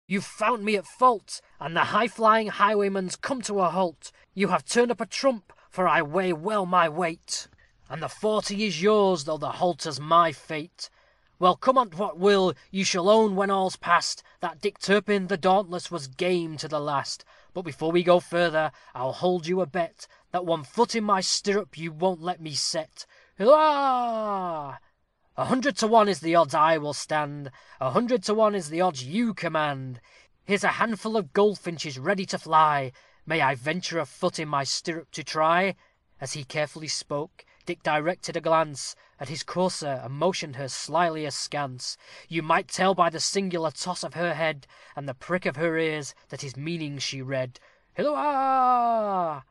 You've found me at fault, and the high-flying highwayman's come to a halt. You have turned up a trump, for I weigh well my weight, and the 40 is yours, though the halter's my fate. Well, come on't what will, you shall own when all's past, that Dick Turpin the Dauntless was game to the last. But before we go further, I'll hold you a bet, that 1 foot in my stirrup you won't let me set. Hurrah! 100 to 1 is the odds I will stand, 100 to 1 is the odds you command. Here's a handful of goldfinches ready to fly. May I venture a foot in my stirrup to try? As he carefully spoke, Dick directed a glance at his courser, and motioned her slyly askance. You might tell by the singular toss of her head, and the prick of her ears, that his meaning she read. Hilloah!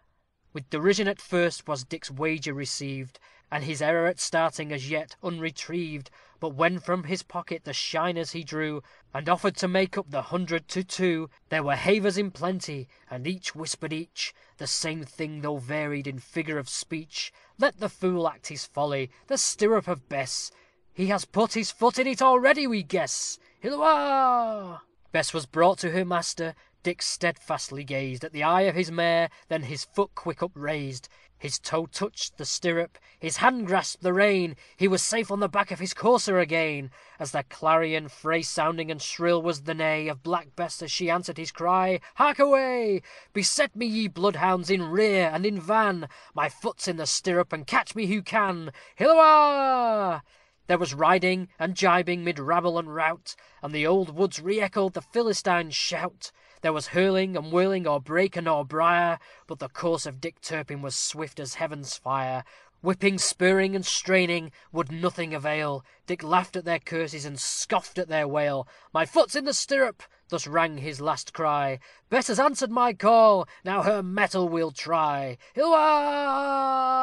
With derision at first was Dick's wager received, and his error at starting as yet unretrieved. But when from his pocket the shiners he drew, and offered to make up the 100 to 2, there were havers in plenty, and each whispered each the same thing, though varied in figure of speech. Let the fool act his folly, the stirrup of Bess. He has put his foot in it already, we guess. Hilloah! Bess was brought to her master. Dick steadfastly gazed at the eye of his mare, then his foot quick upraised. His toe touched the stirrup, his hand grasped the rein. He was safe on the back of his courser again, as the clarion fray sounding and shrill was the neigh of Black Bess as she answered his cry. Hark away! Beset me, ye bloodhounds, in rear and in van. My foot's in the stirrup, and catch me who can. Hilloah! There was riding and gibing mid rabble and rout, and the old woods re-echoed the Philistine's shout. There was hurling and whirling o'er brake and o'er briar, but the course of Dick Turpin was swift as heaven's fire. Whipping, spurring, and straining would nothing avail. Dick laughed at their curses and scoffed at their wail. My foot's in the stirrup, thus rang his last cry. Bess has answered my call, now her mettle we'll try. Hilloah!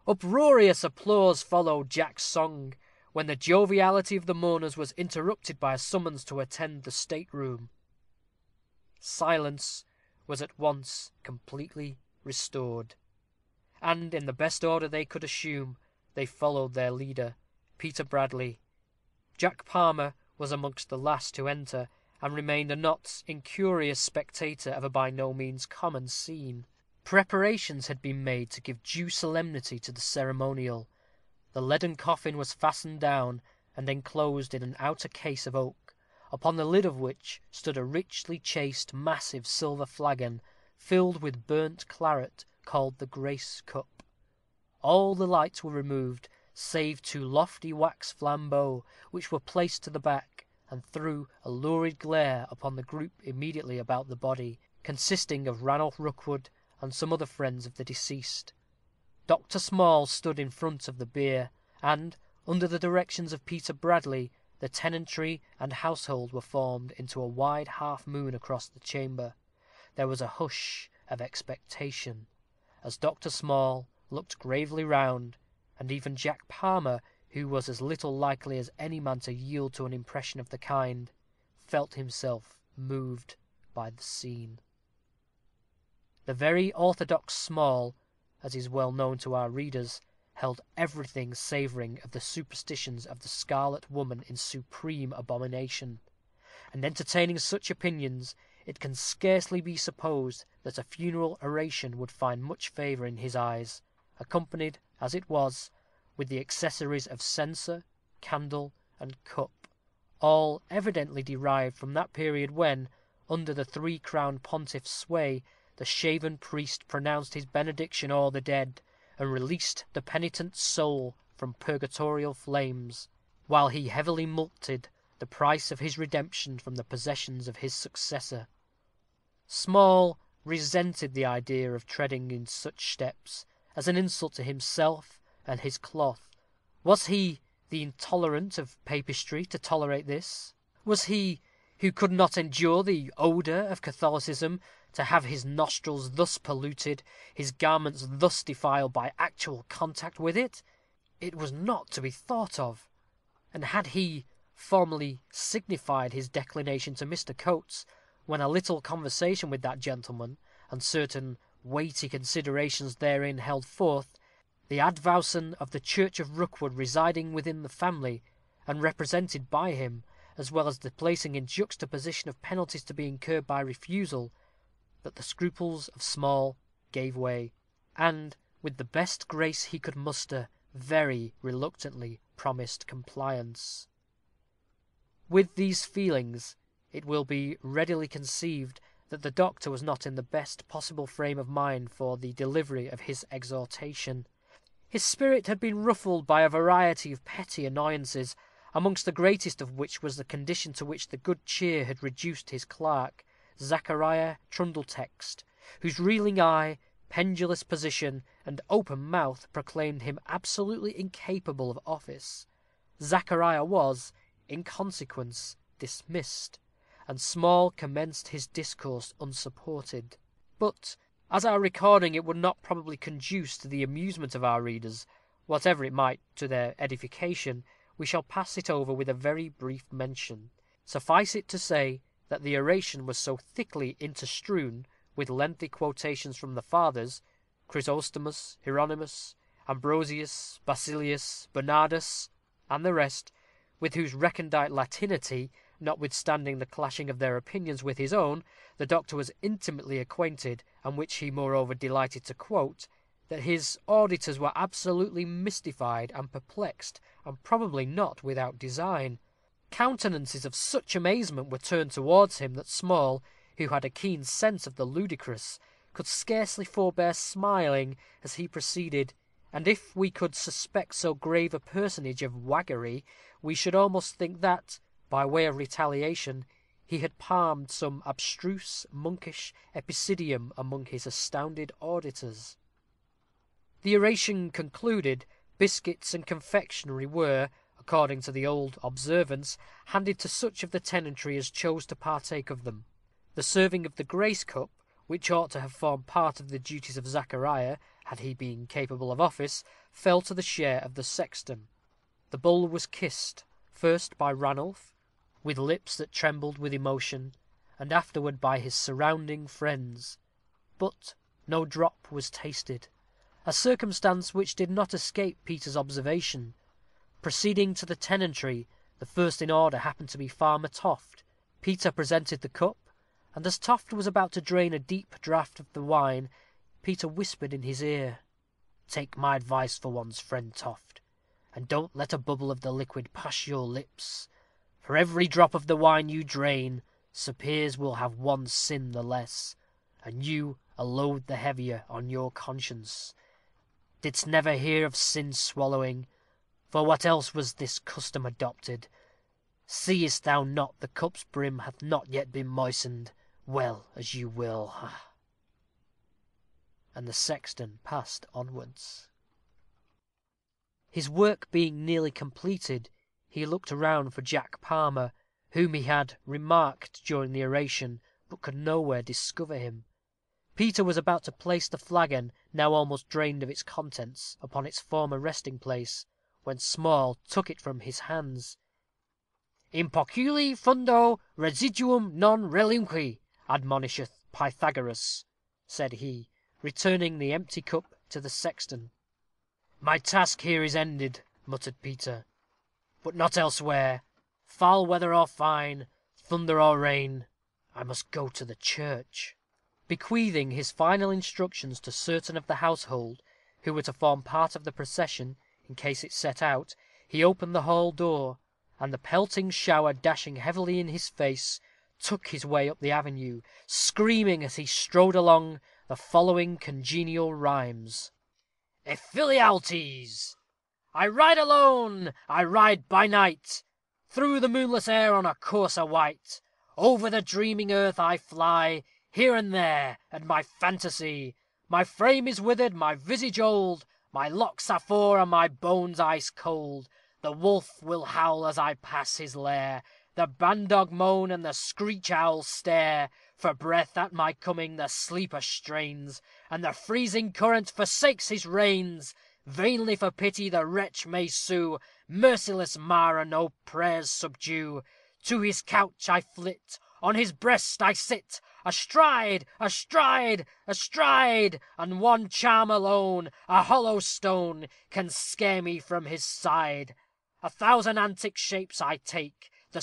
Uproarious applause followed Jack's song, when the joviality of the mourners was interrupted by a summons to attend the stateroom. Silence was at once completely restored, and in the best order they could assume, they followed their leader, Peter Bradley. Jack Palmer was amongst the last to enter, and remained a not incurious spectator of a by no means common scene. Preparations had been made to give due solemnity to the ceremonial. The leaden coffin was fastened down, and enclosed in an outer case of oak, upon the lid of which stood a richly chased massive silver flagon, filled with burnt claret, called the Grace Cup. All the lights were removed, save 2 lofty wax flambeaux, which were placed to the back, and threw a lurid glare upon the group immediately about the body, consisting of Ranulph Rookwood and some other friends of the deceased. Dr. Small stood in front of the bier, and, under the directions of Peter Bradley, the tenantry and household were formed into a wide half moon across the chamber. There was a hush of expectation, as Dr. Small looked gravely round, and even Jack Palmer, who was as little likely as any man to yield to an impression of the kind, felt himself moved by the scene. The very orthodox Small, as is well known to our readers, held everything savouring of the superstitions of the Scarlet Woman in supreme abomination; and entertaining such opinions, it can scarcely be supposed that a funeral oration would find much favour in his eyes, accompanied, as it was, with the accessories of censer, candle, and cup, all evidently derived from that period when, under the 3-crowned pontiff's sway, the shaven priest pronounced his benediction o'er the dead, and released the penitent's soul from purgatorial flames, while he heavily mulcted the price of his redemption from the possessions of his successor. Small resented the idea of treading in such steps, as an insult to himself and his cloth. Was he, the intolerant of papistry, to tolerate this? Was he, who could not endure the odour of Catholicism, to have his nostrils thus polluted, his garments thus defiled by actual contact with it? It was not to be thought of. And had he formally signified his declination to Mr. Coates, when a little conversation with that gentleman, and certain weighty considerations therein held forth, the advowson of the Church of Rookwood residing within the family, and represented by him, as well as the placing in juxtaposition of penalties to be incurred by refusal, that the scruples of Small gave way, and, with the best grace he could muster, very reluctantly promised compliance. With these feelings, it will be readily conceived that the doctor was not in the best possible frame of mind for the delivery of his exhortation. His spirit had been ruffled by a variety of petty annoyances, amongst the greatest of which was the condition to which the good cheer had reduced his clerk, Zachariah Trundletext, whose reeling eye, pendulous position, and open mouth proclaimed him absolutely incapable of office. Zachariah was, in consequence, dismissed, and Small commenced his discourse unsupported. But, as our recording it would not probably conduce to the amusement of our readers, whatever it might to their edification, we shall pass it over with a very brief mention. Suffice it to say, that the oration was so thickly interstrewn with lengthy quotations from the fathers, Chrysostomus, Hieronymus, Ambrosius, Basilius, Bernardus, and the rest, with whose recondite Latinity, notwithstanding the clashing of their opinions with his own, the doctor was intimately acquainted, and which he moreover delighted to quote, that his auditors were absolutely mystified and perplexed, and probably not without design. Countenances of such amazement were turned towards him that Small, who had a keen sense of the ludicrous, could scarcely forbear smiling as he proceeded, and if we could suspect so grave a personage of waggery, we should almost think that, by way of retaliation, he had palmed some abstruse, monkish epicedium among his astounded auditors. The oration concluded, biscuits and confectionery were, according to the old observance, handed to such of the tenantry as chose to partake of them. The serving of the grace cup, which ought to have formed part of the duties of Zachariah, had he been capable of office, fell to the share of the sexton. The bowl was kissed, first by Ranulph, with lips that trembled with emotion, and afterward by his surrounding friends, but no drop was tasted, a circumstance which did not escape Peter's observation. Proceeding to the tenantry, the first in order happened to be Farmer Toft. Peter presented the cup, and as Toft was about to drain a deep draught of the wine, Peter whispered in his ear, "Take my advice for once, friend Toft, and don't let a bubble of the liquid pass your lips. For every drop of the wine you drain, Sir Piers will have one sin the less, and you a load the heavier on your conscience. Didst never hear of sin swallowing? For what else was this custom adopted? Seest thou not the cup's brim hath not yet been moistened? Well, as you will." And the sexton passed onwards. His work being nearly completed, he looked around for Jack Palmer, whom he had remarked during the oration, but could nowhere discover him. Peter was about to place the flagon, now almost drained of its contents, upon its former resting place, when Small took it from his hands. "In poculi fundo residuum non relinqui, admonisheth Pythagoras," said he, returning the empty cup to the sexton. "My task here is ended," muttered Peter, "but not elsewhere. Foul weather or fine, thunder or rain, I must go to the church." Bequeathing his final instructions to certain of the household, who were to form part of the procession, in case it set out, he opened the hall door, and the pelting shower dashing heavily in his face, took his way up the avenue, screaming as he strode along the following congenial rhymes: Ephilialtes! I ride alone, I ride by night, through the moonless air on a courser white. Over the dreaming earth I fly, here and there, at my fantasy. My frame is withered, my visage old, my locks are frore, and my bones ice cold. The wolf will howl as I pass his lair, the bandog moan, and the screech owl stare. For breath at my coming the sleeper strains, and the freezing current forsakes his reins. Vainly for pity the wretch may sue, merciless Mara no prayers subdue. To his couch I flit, on his breast I sit, astride, astride, astride, and one charm alone, a hollow stone, can scare me from his side. 1,000 antic shapes I take, the